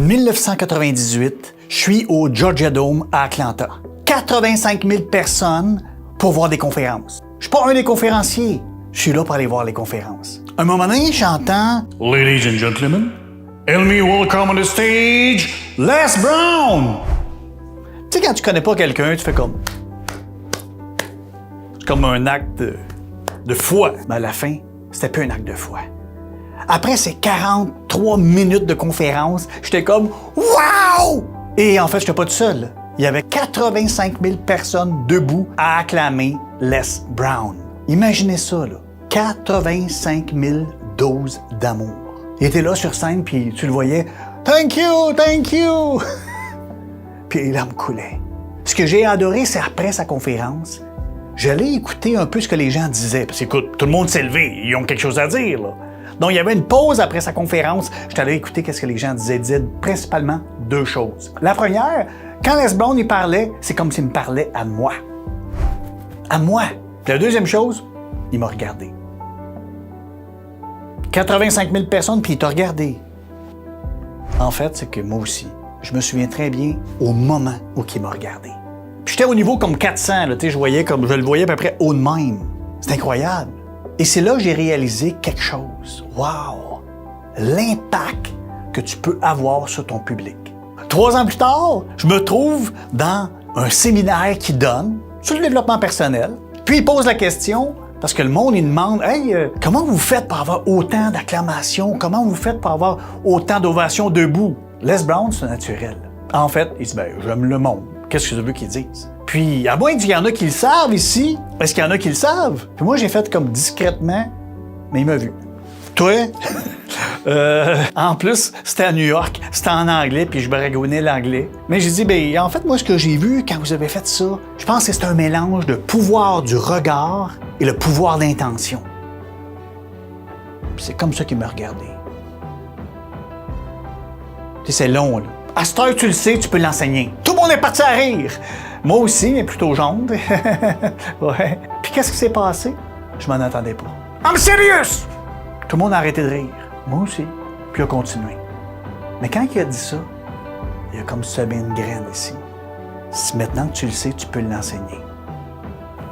1998, je suis au Georgia Dome à Atlanta. 85 000 personnes pour voir des conférences. Je suis pas un des conférenciers. Je suis là pour aller voir les conférences. À un moment donné, j'entends « Ladies and gentlemen, help me welcome on the stage, Les Brown! » Tu sais, quand tu connais pas quelqu'un, tu fais comme... C'est comme un acte de foi. Mais à la fin, c'était plus un acte de foi. Après ces 43 minutes de conférence, j'étais comme « Wow! » Et en fait, j'étais pas tout seul. Il y avait 85 000 personnes debout à acclamer Les Brown. Imaginez ça, là. 85 000 doses d'amour. Il était là sur scène, puis tu le voyais. « Thank you, thank you! » Puis les larmes coulaient. Ce que j'ai adoré, c'est après sa conférence, j'allais écouter un peu ce que les gens disaient. Parce qu'écoute, tout le monde s'est levé, ils ont quelque chose à dire, là. Donc, il y avait une pause après sa conférence. J'étais allé écouter ce que les gens disaient. Ils disaient principalement deux choses. La première, quand Les Brown y parlait, c'est comme s'il me parlait à moi. À moi. Puis la deuxième chose, il m'a regardé. 85 000 personnes, puis il t'a regardé. En fait, c'est que moi aussi, je me souviens très bien au moment où il m'a regardé. Puis j'étais au niveau comme 400, là, je le voyais à peu près haut de même. C'est incroyable. Et c'est là que j'ai réalisé quelque chose. Wow! L'impact que tu peux avoir sur ton public. 3 ans plus tard, je me trouve dans un séminaire qui donne sur le développement personnel. Puis il pose la question, parce que le monde, il demande « Hey, comment vous faites pour avoir autant d'acclamations? Comment vous faites pour avoir autant d'ovations debout? » Les Brown, c'est naturel. En fait, il dit « Ben, j'aime le monde. Qu'est-ce que je veux qu'ils disent? » Puis, à moins qu'il y en a qui le savent ici, est-ce qu'il y en a qui le savent? Puis moi, j'ai fait comme discrètement, mais il m'a vu. Toi? En plus, c'était à New York, c'était en anglais, puis je baragouinais l'anglais. Mais j'ai dit, ben en fait, moi, ce que j'ai vu quand vous avez fait ça, je pense que c'est un mélange de pouvoir du regard et le pouvoir d'intention. Puis c'est comme ça qu'il m'a regardé. Tu sais, c'est long, là. À cette heure, tu le sais, tu peux l'enseigner. Tout le monde est parti à rire. Moi aussi, mais plutôt jaune. Ouais. Puis qu'est-ce qui s'est passé? Je m'en attendais pas. I'm serious! Tout le monde a arrêté de rire. Moi aussi. Puis il a continué. Mais quand il a dit ça, il a comme semé une graine ici. Si maintenant que tu le sais, tu peux l'enseigner.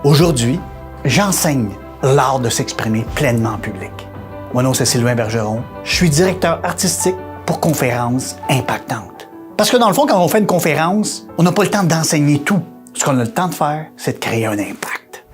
Aujourd'hui, j'enseigne l'art de s'exprimer pleinement en public. Mon nom, c'est Sylvain Bergeron. Je suis directeur artistique pour conférences impactantes. Parce que dans le fond, quand on fait une conférence, on n'a pas le temps d'enseigner tout. Ce qu'on a le temps de faire, c'est de créer un impact.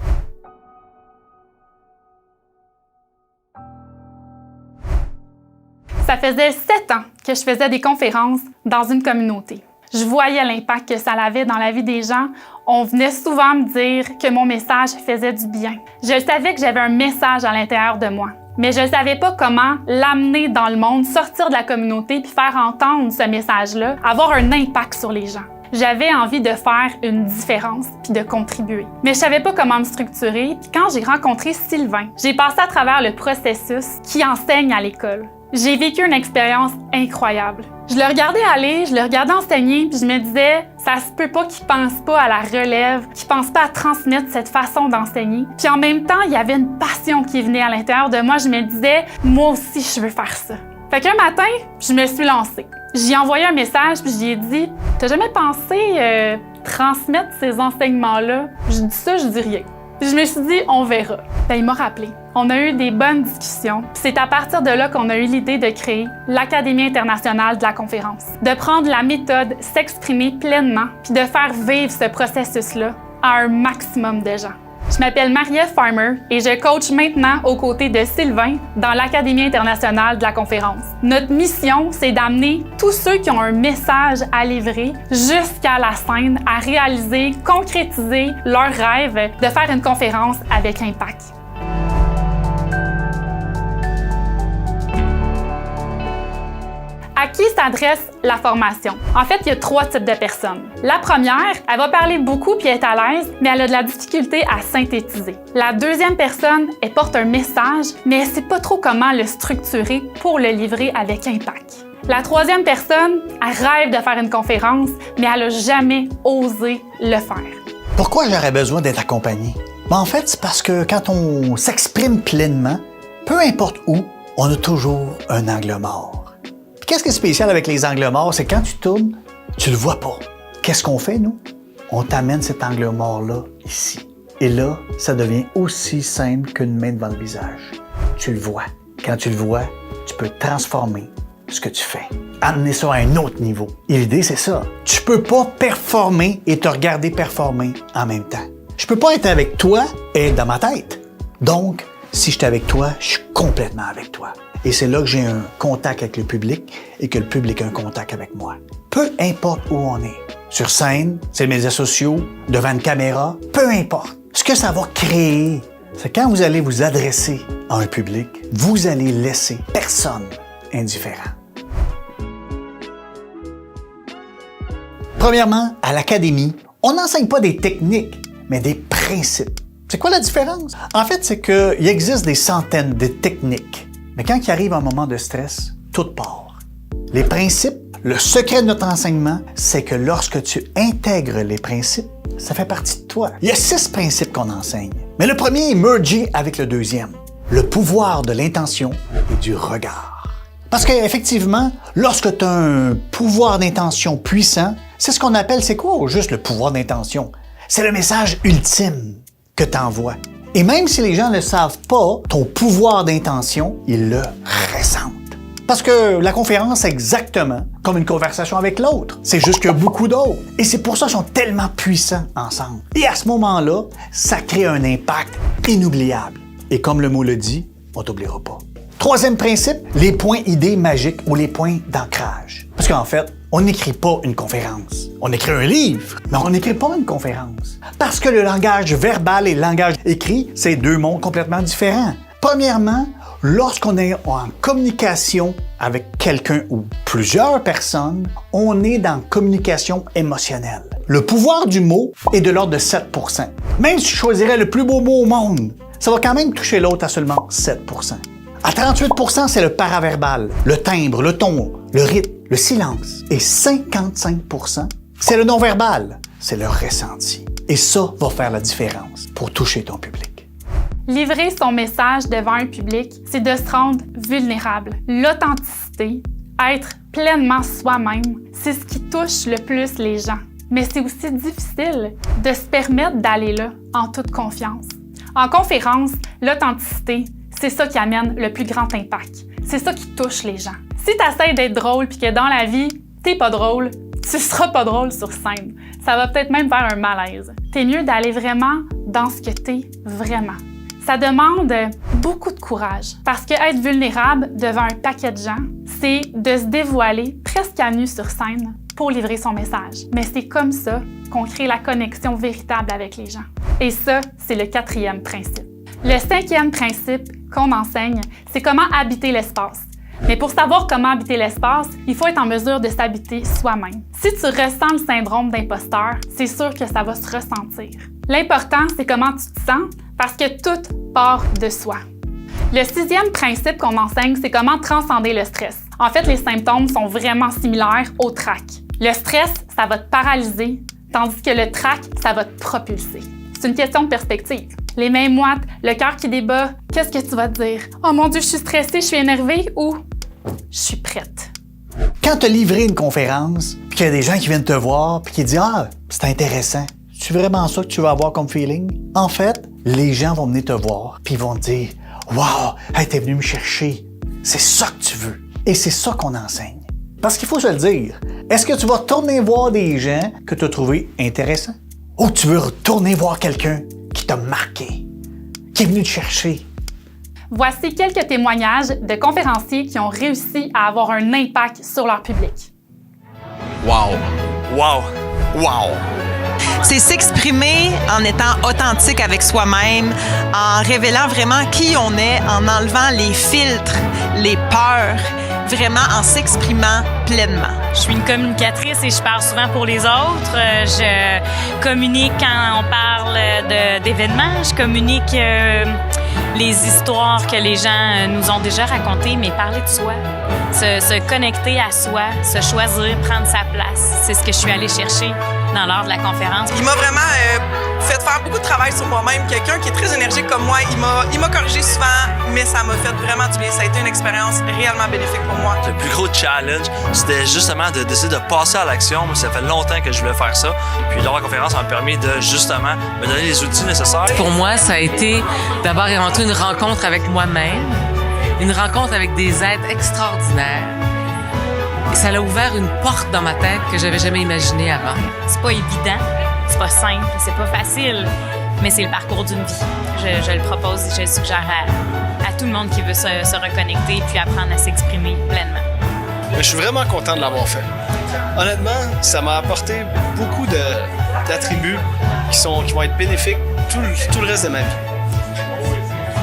Ça faisait 7 ans que je faisais des conférences dans une communauté. Je voyais l'impact que ça avait dans la vie des gens. On venait souvent me dire que mon message faisait du bien. Je savais que j'avais un message à l'intérieur de moi. Mais je ne savais pas comment l'amener dans le monde, sortir de la communauté puis faire entendre ce message-là, avoir un impact sur les gens. J'avais envie de faire une différence puis de contribuer. Mais je savais pas comment me structurer. Puis quand j'ai rencontré Sylvain, j'ai passé à travers le processus qui enseigne à l'école. J'ai vécu une expérience incroyable. Je le regardais aller, je le regardais enseigner, puis je me disais, ça se peut pas qu'il pense pas à la relève, qu'il pense pas à transmettre cette façon d'enseigner. Puis en même temps, il y avait une passion qui venait à l'intérieur de moi. Je me disais, moi aussi, je veux faire ça. Fait qu'un matin, je me suis lancée. J'y ai envoyé un message, puis j'y ai dit, t'as jamais pensé transmettre ces enseignements-là? Je dis ça, je dis rien. Puis je me suis dit, on verra. Ben, il m'a rappelé. On a eu des bonnes discussions. C'est à partir de là qu'on a eu l'idée de créer l'Académie internationale de la conférence. De prendre la méthode s'exprimer pleinement puis de faire vivre ce processus-là à un maximum de gens. Je m'appelle Marie-Ève Farmer et je coach maintenant aux côtés de Sylvain dans l'Académie internationale de la conférence. Notre mission, c'est d'amener tous ceux qui ont un message à livrer jusqu'à la scène à réaliser, concrétiser leur rêve de faire une conférence avec impact. À qui s'adresse la formation? En fait, il y a 3 types de personnes. La première, elle va parler beaucoup puis être à l'aise, mais elle a de la difficulté à synthétiser. La deuxième personne, elle porte un message, mais elle ne sait pas trop comment le structurer pour le livrer avec impact. La troisième personne, elle rêve de faire une conférence, mais elle n'a jamais osé le faire. Pourquoi j'aurais besoin d'être accompagné? Ben, en fait, c'est parce que quand on s'exprime pleinement, peu importe où, on a toujours un angle mort. qu'est-ce qui est spécial avec les angles morts, c'est quand tu tournes, tu le vois pas. Qu'est-ce qu'on fait, nous? On t'amène cet angle mort-là ici. Et là, ça devient aussi simple qu'une main devant le visage. Tu le vois. Quand tu le vois, tu peux transformer ce que tu fais. Amener ça à un autre niveau. Et l'idée, c'est ça. Tu peux pas performer et te regarder performer en même temps. Je peux pas être avec toi et être dans ma tête. Donc, si je suis avec toi, je suis complètement avec toi. Et c'est là que j'ai un contact avec le public et que le public a un contact avec moi. Peu importe où on est. Sur scène, c'est les médias sociaux, devant une caméra, peu importe. Ce que ça va créer, c'est quand vous allez vous adresser à un public, vous allez laisser personne indifférent. Premièrement, à l'académie, on n'enseigne pas des techniques, mais des principes. C'est quoi la différence? En fait, c'est qu'il existe des centaines de techniques, mais quand il arrive un moment de stress, tout part. Les principes, le secret de notre enseignement, c'est que lorsque tu intègres les principes, ça fait partie de toi. Il y a 6 principes qu'on enseigne, mais le premier est mergé avec le deuxième. Le pouvoir de l'intention et du regard. Parce qu'effectivement, lorsque tu as un pouvoir d'intention puissant, c'est ce qu'on appelle, c'est quoi juste le pouvoir d'intention? C'est le message ultime que tu envoies. Et même si les gens ne le savent pas, ton pouvoir d'intention, ils le ressentent. Parce que la conférence, c'est exactement comme une conversation avec l'autre. C'est juste qu'il y a beaucoup d'autres. Et c'est pour ça qu'ils sont tellement puissants ensemble. Et à ce moment-là, ça crée un impact inoubliable. Et comme le mot le dit, on t'oubliera pas. Troisième principe, les points idées magiques ou les points d'ancrage. Parce qu'en fait, on n'écrit pas une conférence. On écrit un livre, mais on n'écrit pas une conférence. Parce que le langage verbal et le langage écrit, c'est 2 mondes complètement différents. Premièrement, lorsqu'on est en communication avec quelqu'un ou plusieurs personnes, on est dans communication émotionnelle. Le pouvoir du mot est de l'ordre de 7%. Même si je choisirais le plus beau mot au monde, ça va quand même toucher l'autre à seulement 7%. À 38%, c'est le paraverbal, le timbre, le ton, le rythme, le silence. Et 55%, c'est le non-verbal, c'est le ressenti. Et ça va faire la différence pour toucher ton public. Livrer son message devant un public, c'est de se rendre vulnérable. L'authenticité, être pleinement soi-même, c'est ce qui touche le plus les gens. Mais c'est aussi difficile de se permettre d'aller là en toute confiance. En conférence, l'authenticité, c'est ça qui amène le plus grand impact. C'est ça qui touche les gens. Si tu essaies d'être drôle puis que dans la vie, t'es pas drôle, tu seras pas drôle sur scène. Ça va peut-être même faire un malaise. T'es mieux d'aller vraiment dans ce que t'es vraiment. Ça demande beaucoup de courage parce que être vulnérable devant un paquet de gens, c'est de se dévoiler presque à nu sur scène pour livrer son message. Mais c'est comme ça qu'on crée la connexion véritable avec les gens. Et ça, c'est le 4e principe. Le 5e principe qu'on enseigne, c'est comment habiter l'espace. Mais pour savoir comment habiter l'espace, il faut être en mesure de s'habiter soi-même. Si tu ressens le syndrome d'imposteur, c'est sûr que ça va se ressentir. L'important, c'est comment tu te sens parce que tout part de soi. Le 6e principe qu'on enseigne, c'est comment transcender le stress. En fait, les symptômes sont vraiment similaires au trac. Le stress, ça va te paralyser, tandis que le trac, ça va te propulser. C'est une question de perspective. Les mains moites, le cœur qui débat, qu'est-ce que tu vas te dire? Oh mon Dieu, je suis stressée, je suis énervée ou je suis prête? Quand tu as livré une conférence, puis qu'il y a des gens qui viennent te voir, puis qui disent « Ah, c'est intéressant. C'est vraiment ça que tu vas avoir comme feeling? » En fait, les gens vont venir te voir, puis ils vont te dire « Wow, hey, t'es venu me chercher. C'est ça que tu veux. » Et c'est ça qu'on enseigne. Parce qu'il faut se le dire, est-ce que tu vas retourner voir des gens que tu as trouvés intéressants? Ou tu veux retourner voir quelqu'un qui t'a marqué, qui est venu te chercher? Voici quelques témoignages de conférenciers qui ont réussi à avoir un impact sur leur public. Wow! Wow! Wow! C'est s'exprimer en étant authentique avec soi-même, en révélant vraiment qui on est, en enlevant les filtres, les peurs, vraiment en s'exprimant pleinement. Je suis une communicatrice et je parle souvent pour les autres. Je communique quand on parle d'événements. Je communique les histoires que les gens nous ont déjà racontées, mais parler de soi, Se connecter à soi, se choisir, prendre sa place. C'est ce que je suis allée chercher dans l'art de la conférence. Il m'a vraiment fait faire beaucoup de travail sur moi-même. Quelqu'un qui est très énergique comme moi, il m'a corrigé souvent, mais ça m'a fait vraiment du bien. Ça a été une expérience réellement bénéfique pour moi. Le plus gros challenge, c'était justement de décider de passer à l'action. Moi, ça fait longtemps que je voulais faire ça. Puis l'art de la conférence m'a permis de justement me donner les outils nécessaires. Pour moi, ça a été d'abord et avant tout une rencontre avec moi-même, une rencontre avec des êtres extraordinaires. Et ça a ouvert une porte dans ma tête que j'avais jamais imaginée avant. C'est pas évident, c'est pas simple, c'est pas facile, mais c'est le parcours d'une vie. Je le propose et je le suggère à tout le monde qui veut se reconnecter puis apprendre à s'exprimer pleinement. Je suis vraiment content de l'avoir fait. Honnêtement, ça m'a apporté beaucoup d'attributs qui vont être bénéfiques tout le reste de ma vie.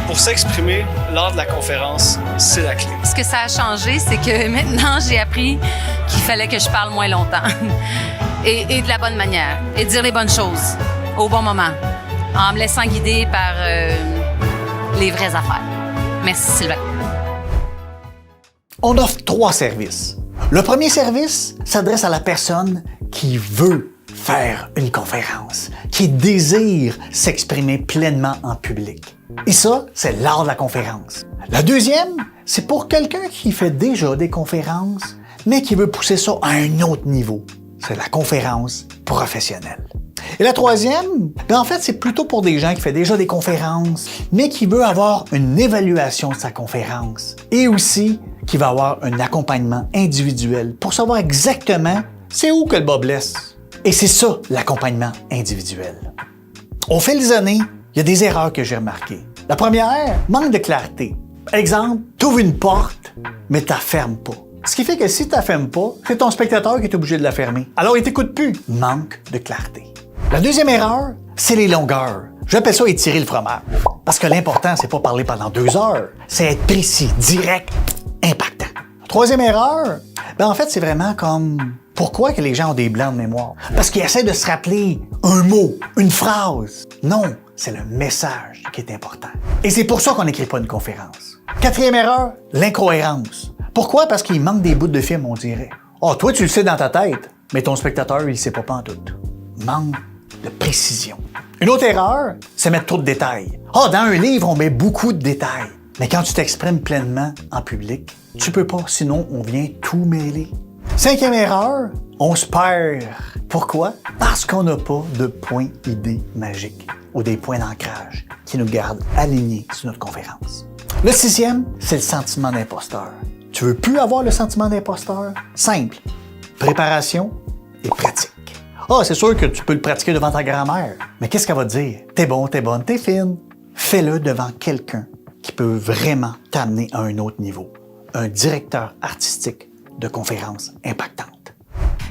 Pour s'exprimer, l'art de la conférence, c'est la clé. Ce que ça a changé, c'est que maintenant, j'ai appris qu'il fallait que je parle moins longtemps et de la bonne manière et dire les bonnes choses au bon moment en me laissant guider par les vraies affaires. Merci, Sylvain. On offre 3 services. Le premier service s'adresse à la personne qui veut faire une conférence, qui désire s'exprimer pleinement en public. Et ça, c'est l'art de la conférence. La deuxième, c'est pour quelqu'un qui fait déjà des conférences, mais qui veut pousser ça à un autre niveau. C'est la conférence professionnelle. Et la troisième, en fait, c'est plutôt pour des gens qui font déjà des conférences, mais qui veut avoir une évaluation de sa conférence. Et aussi, qui va avoir un accompagnement individuel pour savoir exactement c'est où que le bas blesse. Et c'est ça, l'accompagnement individuel. Au fil des années, il y a des erreurs que j'ai remarquées. La première, manque de clarté. Exemple, tu ouvres une porte, mais tu la fermes pas. Ce qui fait que si tu la fermes pas, c'est ton spectateur qui est obligé de la fermer. Alors, il t'écoute plus. Manque de clarté. La deuxième erreur, c'est les longueurs. J'appelle ça étirer le fromage. Parce que l'important, c'est pas parler pendant 2 heures. C'est être précis, direct, impactant. Troisième erreur, en fait, c'est vraiment comme pourquoi que les gens ont des blancs de mémoire? Parce qu'ils essaient de se rappeler un mot, une phrase. Non, c'est le message qui est important. Et c'est pour ça qu'on n'écrit pas une conférence. Quatrième erreur, l'incohérence. Pourquoi? Parce qu'il manque des bouts de film, on dirait. Oh, toi, tu le sais dans ta tête, mais ton spectateur, il ne sait pas pantoute. Manque de précision. Une autre erreur, c'est mettre trop de détails. Ah, dans un livre, on met beaucoup de détails. Mais quand tu t'exprimes pleinement en public, tu peux pas, sinon on vient tout mêler. Cinquième erreur, on se perd. Pourquoi? Parce qu'on n'a pas de points idées magiques ou des points d'ancrage qui nous gardent alignés sur notre conférence. Le sixième, c'est le sentiment d'imposteur. Tu veux plus avoir le sentiment d'imposteur? Simple. Préparation et pratique. Ah, c'est sûr que tu peux le pratiquer devant ta grand-mère, mais qu'est-ce qu'elle va te dire? T'es bon, t'es bonne, t'es fine. Fais-le devant quelqu'un qui peut vraiment t'amener à un autre niveau. Un directeur artistique de conférences impactantes.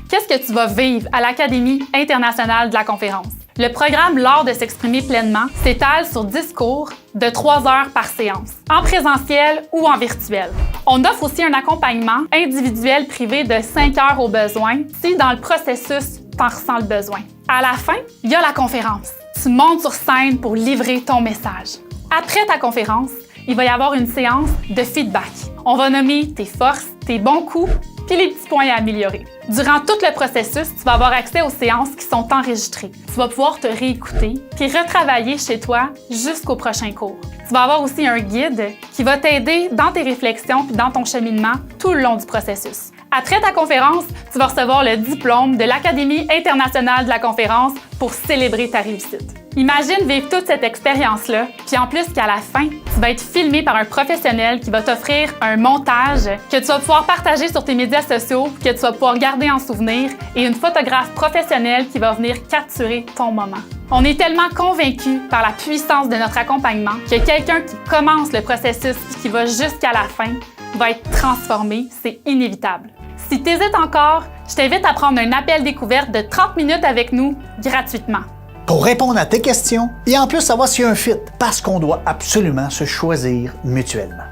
Qu'est-ce que tu vas vivre à l'Académie internationale de la conférence? Le programme L'art de s'exprimer pleinement s'étale sur 10 cours de 3 heures par séance, en présentiel ou en virtuel. On offre aussi un accompagnement individuel privé de 5 heures au besoin si dans le processus, tu en ressens le besoin. À la fin, il y a la conférence. Tu montes sur scène pour livrer ton message. Après ta conférence, il va y avoir une séance de feedback. On va nommer tes forces, tes bons coups, puis les petits points à améliorer. Durant tout le processus, tu vas avoir accès aux séances qui sont enregistrées. Tu vas pouvoir te réécouter, puis retravailler chez toi jusqu'au prochain cours. Tu vas avoir aussi un guide qui va t'aider dans tes réflexions puis dans ton cheminement tout le long du processus. Après ta conférence, tu vas recevoir le diplôme de l'Académie internationale de la conférence pour célébrer ta réussite. Imagine vivre toute cette expérience-là, puis en plus qu'à la fin, tu vas être filmé par un professionnel qui va t'offrir un montage que tu vas pouvoir partager sur tes médias sociaux, que tu vas pouvoir garder en souvenir, et une photographe professionnelle qui va venir capturer ton moment. On est tellement convaincus par la puissance de notre accompagnement que quelqu'un qui commence le processus et qui va jusqu'à la fin va être transformé, c'est inévitable. Si tu hésites encore, je t'invite à prendre un appel découverte de 30 minutes avec nous gratuitement. Pour répondre à tes questions et en plus savoir s'il y a un fit, parce qu'on doit absolument se choisir mutuellement.